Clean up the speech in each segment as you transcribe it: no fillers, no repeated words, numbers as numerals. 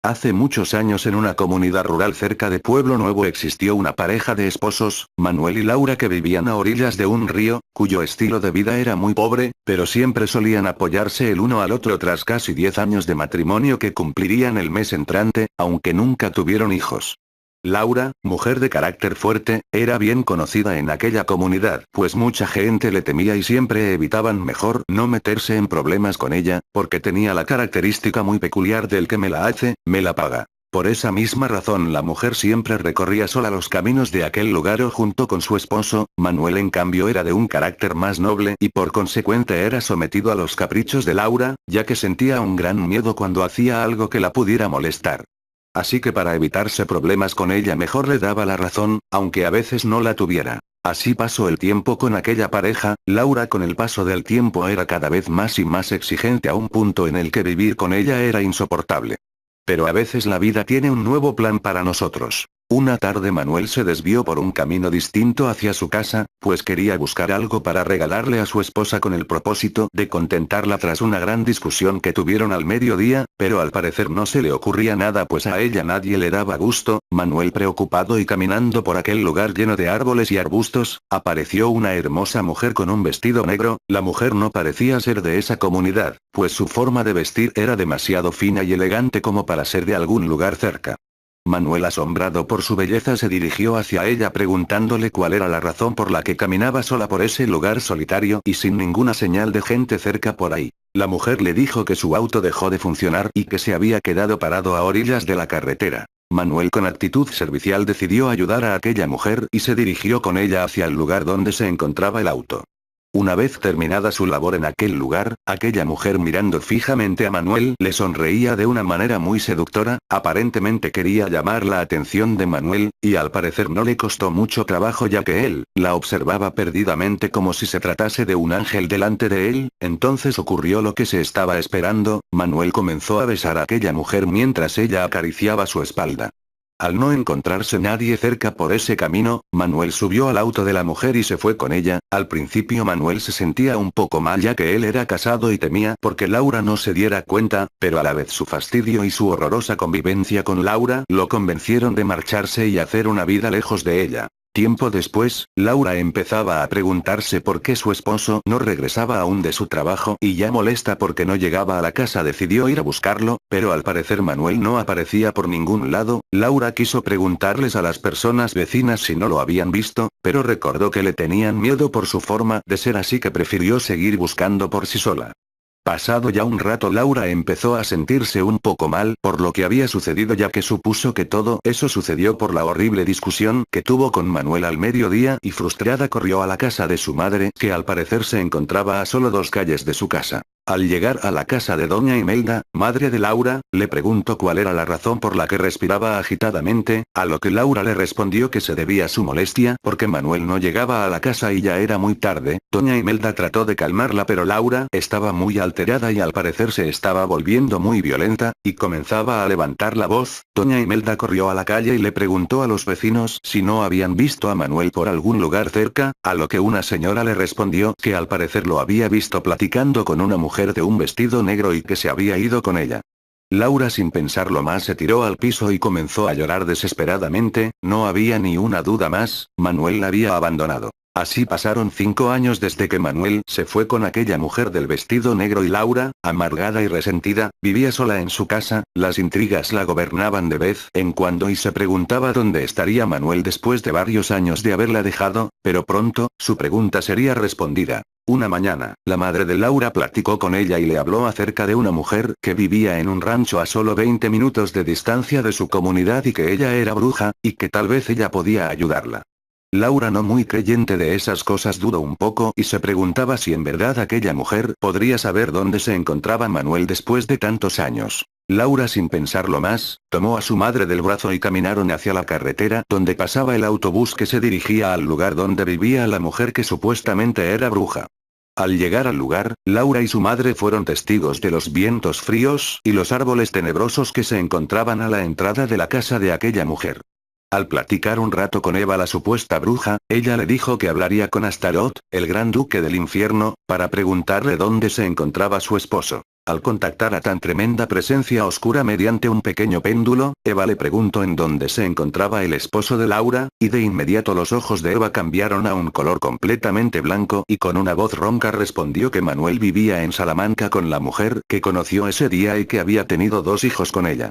Hace muchos años en una comunidad rural cerca de Pueblo Nuevo existió una pareja de esposos, Manuel y Laura, que vivían a orillas de un río, cuyo estilo de vida era muy pobre, pero siempre solían apoyarse el uno al otro tras casi 10 años de matrimonio que cumplirían el mes entrante, aunque nunca tuvieron hijos. Laura, mujer de carácter fuerte, era bien conocida en aquella comunidad, pues mucha gente le temía y siempre evitaban mejor no meterse en problemas con ella, porque tenía la característica muy peculiar del que me la hace, me la paga. Por esa misma razón la mujer siempre recorría sola los caminos de aquel lugar o junto con su esposo. Manuel en cambio era de un carácter más noble y por consecuente era sometido a los caprichos de Laura, ya que sentía un gran miedo cuando hacía algo que la pudiera molestar. Así que para evitarse problemas con ella mejor le daba la razón, aunque a veces no la tuviera. Así pasó el tiempo con aquella pareja. Laura con el paso del tiempo era cada vez más y más exigente a un punto en el que vivir con ella era insoportable. Pero a veces la vida tiene un nuevo plan para nosotros. Una tarde Manuel se desvió por un camino distinto hacia su casa, pues quería buscar algo para regalarle a su esposa con el propósito de contentarla tras una gran discusión que tuvieron al mediodía, pero al parecer no se le ocurría nada pues a ella nadie le daba gusto. Manuel preocupado y caminando por aquel lugar lleno de árboles y arbustos, apareció una hermosa mujer con un vestido negro. La mujer no parecía ser de esa comunidad, pues su forma de vestir era demasiado fina y elegante como para ser de algún lugar cerca. Manuel, asombrado por su belleza, se dirigió hacia ella preguntándole cuál era la razón por la que caminaba sola por ese lugar solitario y sin ninguna señal de gente cerca por ahí. La mujer le dijo que su auto dejó de funcionar y que se había quedado parado a orillas de la carretera. Manuel con actitud servicial decidió ayudar a aquella mujer y se dirigió con ella hacia el lugar donde se encontraba el auto. Una vez terminada su labor en aquel lugar, aquella mujer mirando fijamente a Manuel le sonreía de una manera muy seductora. Aparentemente quería llamar la atención de Manuel, y al parecer no le costó mucho trabajo ya que él la observaba perdidamente como si se tratase de un ángel delante de él. Entonces ocurrió lo que se estaba esperando. Manuel comenzó a besar a aquella mujer mientras ella acariciaba su espalda. Al no encontrarse nadie cerca por ese camino, Manuel subió al auto de la mujer y se fue con ella. Al principio Manuel se sentía un poco mal ya que él era casado y temía porque Laura no se diera cuenta, pero a la vez su fastidio y su horrorosa convivencia con Laura lo convencieron de marcharse y hacer una vida lejos de ella. Tiempo después, Laura empezaba a preguntarse por qué su esposo no regresaba aún de su trabajo y ya molesta porque no llegaba a la casa decidió ir a buscarlo, pero al parecer Manuel no aparecía por ningún lado. Laura quiso preguntarles a las personas vecinas si no lo habían visto, pero recordó que le tenían miedo por su forma de ser así que prefirió seguir buscando por sí sola. Pasado ya un rato Laura empezó a sentirse un poco mal por lo que había sucedido ya que supuso que todo eso sucedió por la horrible discusión que tuvo con Manuel al mediodía y frustrada corrió a la casa de su madre que al parecer se encontraba a solo 2 calles de su casa. Al llegar a la casa de doña Imelda, madre de Laura, le preguntó cuál era la razón por la que respiraba agitadamente, a lo que Laura le respondió que se debía a su molestia porque Manuel no llegaba a la casa y ya era muy tarde. Doña Imelda trató de calmarla pero Laura estaba muy alterada y al parecer se estaba volviendo muy violenta, y comenzaba a levantar la voz. Doña Imelda corrió a la calle y le preguntó a los vecinos si no habían visto a Manuel por algún lugar cerca, a lo que una señora le respondió que al parecer lo había visto platicando con una mujer de un vestido negro y que se había ido con ella. Laura sin pensarlo más se tiró al piso y comenzó a llorar desesperadamente. No había ni una duda más, Manuel la había abandonado. Así pasaron 5 años desde que Manuel se fue con aquella mujer del vestido negro y Laura, amargada y resentida, vivía sola en su casa. Las intrigas la gobernaban de vez en cuando y se preguntaba dónde estaría Manuel después de varios años de haberla dejado, pero pronto, su pregunta sería respondida. Una mañana, la madre de Laura platicó con ella y le habló acerca de una mujer que vivía en un rancho a solo 20 minutos de distancia de su comunidad y que ella era bruja, y que tal vez ella podía ayudarla. Laura, no muy creyente de esas cosas, dudó un poco y se preguntaba si en verdad aquella mujer podría saber dónde se encontraba Manuel después de tantos años. Laura sin pensarlo más, tomó a su madre del brazo y caminaron hacia la carretera donde pasaba el autobús que se dirigía al lugar donde vivía la mujer que supuestamente era bruja. Al llegar al lugar, Laura y su madre fueron testigos de los vientos fríos y los árboles tenebrosos que se encontraban a la entrada de la casa de aquella mujer. Al platicar un rato con Eva la supuesta bruja, ella le dijo que hablaría con Astaroth, el gran duque del infierno, para preguntarle dónde se encontraba su esposo. Al contactar a tan tremenda presencia oscura mediante un pequeño péndulo, Eva le preguntó en dónde se encontraba el esposo de Laura, y de inmediato los ojos de Eva cambiaron a un color completamente blanco y con una voz ronca respondió que Manuel vivía en Salamanca con la mujer que conoció ese día y que había tenido 2 hijos con ella.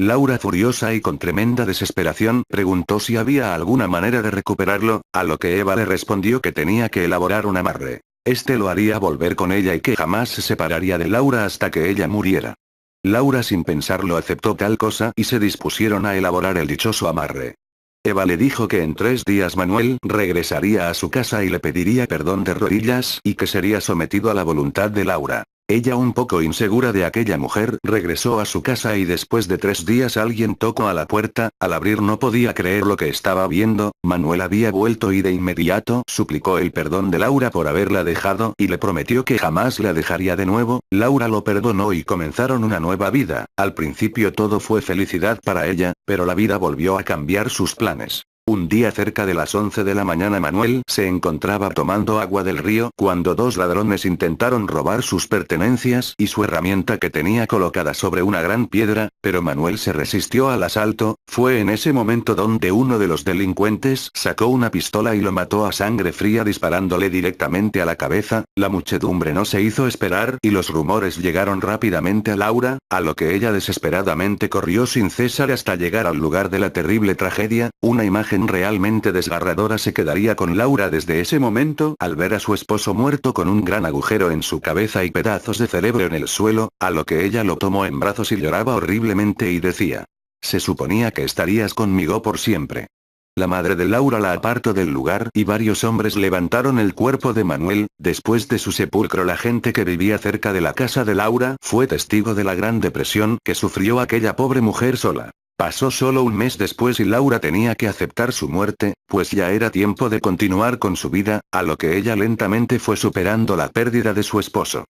Laura, furiosa y con tremenda desesperación, preguntó si había alguna manera de recuperarlo, a lo que Eva le respondió que tenía que elaborar un amarre. Este lo haría volver con ella y que jamás se separaría de Laura hasta que ella muriera. Laura sin pensarlo aceptó tal cosa y se dispusieron a elaborar el dichoso amarre. Eva le dijo que en 3 días Manuel regresaría a su casa y le pediría perdón de rodillas y que sería sometido a la voluntad de Laura. Ella, un poco insegura de aquella mujer, regresó a su casa y después de 3 días alguien tocó a la puerta. Al abrir no podía creer lo que estaba viendo. Manuel había vuelto y de inmediato suplicó el perdón de Laura por haberla dejado y le prometió que jamás la dejaría de nuevo. Laura lo perdonó y comenzaron una nueva vida. Al principio todo fue felicidad para ella, pero la vida volvió a cambiar sus planes. Un día cerca de las 11 de la mañana Manuel se encontraba tomando agua del río cuando 2 ladrones intentaron robar sus pertenencias y su herramienta que tenía colocada sobre una gran piedra, pero Manuel se resistió al asalto. Fue en ese momento donde uno de los delincuentes sacó una pistola y lo mató a sangre fría disparándole directamente a la cabeza. La muchedumbre no se hizo esperar y los rumores llegaron rápidamente a Laura, a lo que ella desesperadamente corrió sin cesar hasta llegar al lugar de la terrible tragedia. Una imagen realmente desgarradora se quedaría con Laura desde ese momento al ver a su esposo muerto con un gran agujero en su cabeza y pedazos de cerebro en el suelo, a lo que ella lo tomó en brazos y lloraba horriblemente y decía: se suponía que estarías conmigo por siempre. La madre de Laura la apartó del lugar y varios hombres levantaron el cuerpo de Manuel. Después de su sepulcro, la gente que vivía cerca de la casa de Laura fue testigo de la gran depresión que sufrió aquella pobre mujer sola. Pasó solo un mes después y Laura tenía que aceptar su muerte, pues ya era tiempo de continuar con su vida, a lo que ella lentamente fue superando la pérdida de su esposo.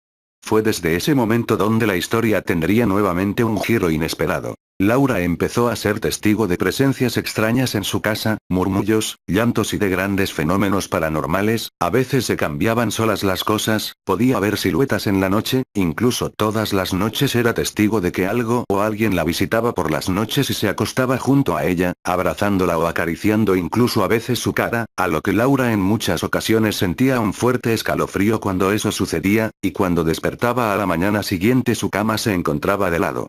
Fue desde ese momento donde la historia tendría nuevamente un giro inesperado. Laura empezó a ser testigo de presencias extrañas en su casa, murmullos, llantos y de grandes fenómenos paranormales. A veces se cambiaban solas las cosas, podía ver siluetas en la noche, incluso todas las noches era testigo de que algo o alguien la visitaba por las noches y se acostaba junto a ella, abrazándola o acariciando incluso a veces su cara, a lo que Laura en muchas ocasiones sentía un fuerte escalofrío cuando eso sucedía, y cuando despertaba a la mañana siguiente su cama se encontraba de lado.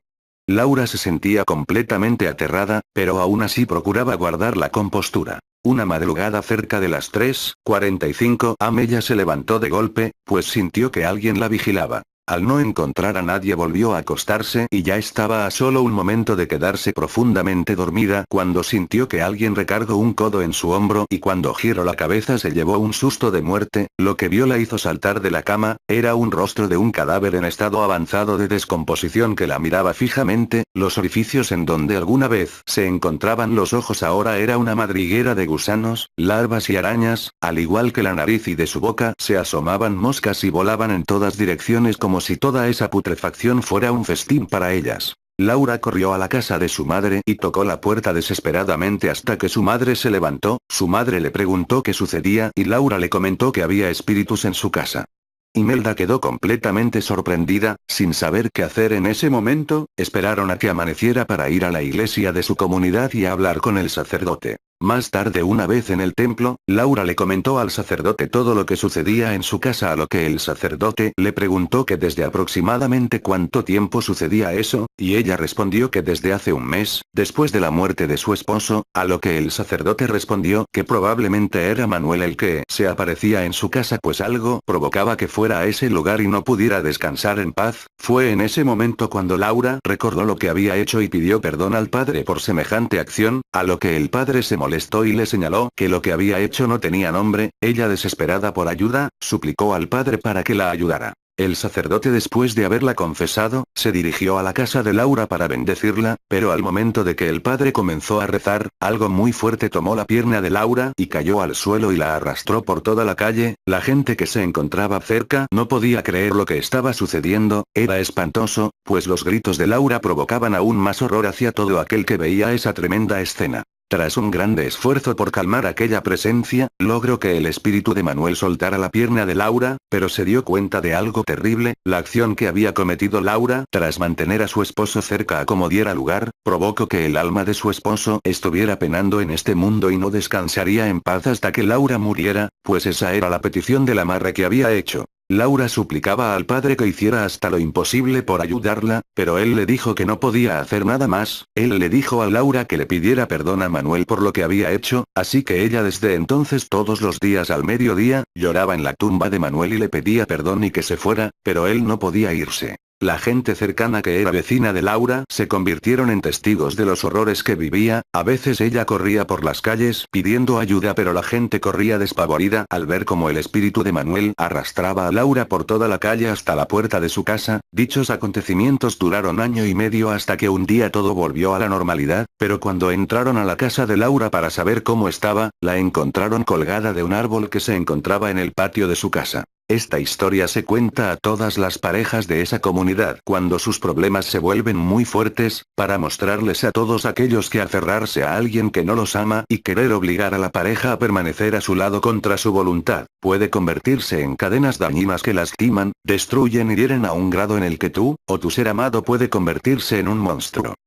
Laura se sentía completamente aterrada, pero aún así procuraba guardar la compostura. Una madrugada cerca de las 3:45 am ella se levantó de golpe, pues sintió que alguien la vigilaba. Al no encontrar a nadie volvió a acostarse y ya estaba a solo un momento de quedarse profundamente dormida cuando sintió que alguien recargó un codo en su hombro y cuando giró la cabeza se llevó un susto de muerte. Lo que vio la hizo saltar de la cama. Era un rostro de un cadáver en estado avanzado de descomposición que la miraba fijamente. Los orificios en donde alguna vez se encontraban los ojos ahora era una madriguera de gusanos, larvas y arañas. Al igual que la nariz y de su boca se asomaban moscas y volaban en todas direcciones como si toda esa putrefacción fuera un festín para ellas. Laura corrió a la casa de su madre y tocó la puerta desesperadamente hasta que su madre se levantó. Su madre le preguntó qué sucedía y Laura le comentó que había espíritus en su casa. Imelda quedó completamente sorprendida, sin saber qué hacer en ese momento. Esperaron a que amaneciera para ir a la iglesia de su comunidad y hablar con el sacerdote. Más tarde, una vez en el templo, Laura le comentó al sacerdote todo lo que sucedía en su casa, a lo que el sacerdote le preguntó que desde aproximadamente cuánto tiempo sucedía eso, y ella respondió que desde hace un mes, después de la muerte de su esposo, a lo que el sacerdote respondió que probablemente era Manuel el que se aparecía en su casa, pues algo provocaba que fuera a ese lugar y no pudiera descansar en paz. Fue en ese momento cuando Laura recordó lo que había hecho y pidió perdón al padre por semejante acción, a lo que el padre se molestó y le señaló que lo que había hecho no tenía nombre. Ella, desesperada por ayuda, suplicó al padre para que la ayudara. El sacerdote, después de haberla confesado, se dirigió a la casa de Laura para bendecirla, pero al momento de que el padre comenzó a rezar, algo muy fuerte tomó la pierna de Laura y cayó al suelo y la arrastró por toda la calle. La gente que se encontraba cerca no podía creer lo que estaba sucediendo. Era espantoso, pues los gritos de Laura provocaban aún más horror hacia todo aquel que veía esa tremenda escena. Tras un grande esfuerzo por calmar aquella presencia, logró que el espíritu de Manuel soltara la pierna de Laura, pero se dio cuenta de algo terrible: la acción que había cometido Laura, tras mantener a su esposo cerca a como diera lugar, provocó que el alma de su esposo estuviera penando en este mundo y no descansaría en paz hasta que Laura muriera, pues esa era la petición del amarre que había hecho. Laura suplicaba al padre que hiciera hasta lo imposible por ayudarla, pero él le dijo que no podía hacer nada más. Él le dijo a Laura que le pidiera perdón a Manuel por lo que había hecho, así que ella desde entonces todos los días al mediodía, lloraba en la tumba de Manuel y le pedía perdón y que se fuera, pero él no podía irse. La gente cercana que era vecina de Laura se convirtieron en testigos de los horrores que vivía. A veces ella corría por las calles pidiendo ayuda, pero la gente corría despavorida al ver cómo el espíritu de Manuel arrastraba a Laura por toda la calle hasta la puerta de su casa. Dichos acontecimientos duraron año y medio hasta que un día todo volvió a la normalidad, pero cuando entraron a la casa de Laura para saber cómo estaba, la encontraron colgada de un árbol que se encontraba en el patio de su casa. Esta historia se cuenta a todas las parejas de esa comunidad cuando sus problemas se vuelven muy fuertes, para mostrarles a todos aquellos que aferrarse a alguien que no los ama y querer obligar a la pareja a permanecer a su lado contra su voluntad, puede convertirse en cadenas dañinas que lastiman, destruyen y hieren a un grado en el que tú, o tu ser amado puede convertirse en un monstruo.